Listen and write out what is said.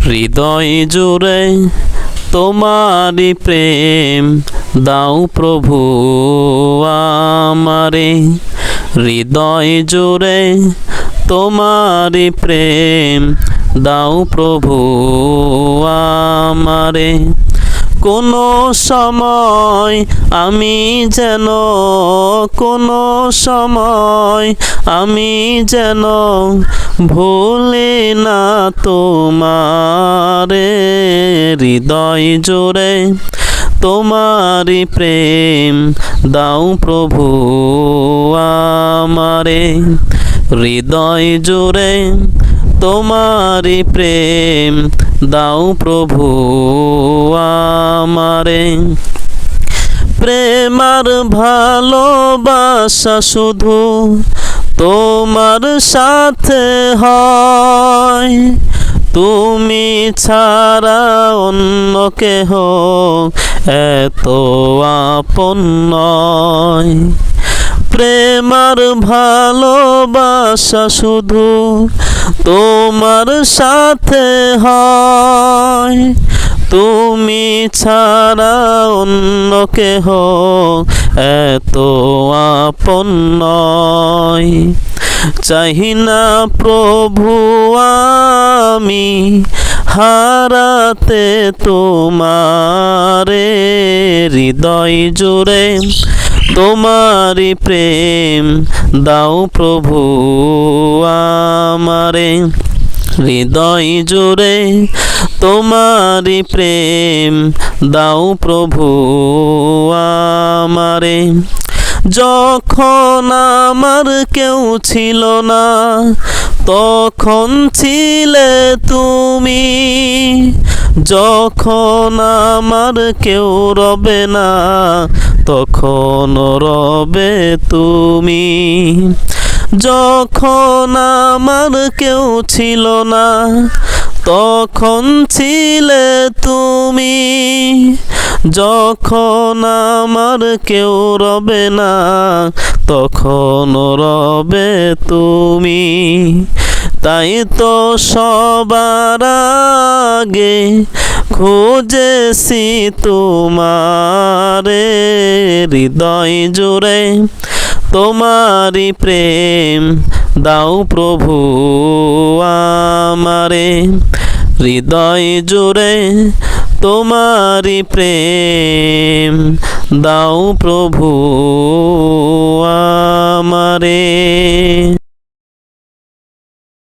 হৃদয় জুড়ে তোমারি প্রেম দাও প্রভু আমারে। হৃদয় জুড়ে তোমারি প্রেম দাও প্রভু আমারে। কোনো সময় আমি যেন আমি যেন ভুলি না তোমারে। হৃদয় জুড়ে তোমারি প্রেম দাও প্রভু আমারে। হৃদয় জুড়ে তোমারি প্রেম দাও প্রভু আমারে। প্রেমার ভালোবাসা শুধু তোমার সাথে হয়, তুমি ছাড়া অন্য কেহ এত আপন নয়। প্রেমার ভালোবাসা শুধু তোমার সাথে হয়, তুমি ছাড়া অন্য কেহ এত আপন নয়। চাই না প্রভু আমি হারাতে তোমারে। হৃদয় জুড়ে তোমারি প্রেম দাও প্রভু আমারে। হৃদয় জুড়ে তোমারি প্রেম দাও প্রভু আমারে। যখন আমার কেউ ছিল না তখন ছিলে তুমি, যখন আমার কেউ রবে না তখন রবে তুমি। যখন আমার কেউ ছিল না তখন ছিলে তুমি, যখন আমার কেউ রবে না তখন রবে তুমি। তাই তো সবার আগে খুঁজেছি তোমারে। হৃদয় জুড়ে তোমারি প্রেম দাও প্রভু আমারে। হৃদয় জুড়ে তোমারি প্রেম দাও প্রভু আমারে।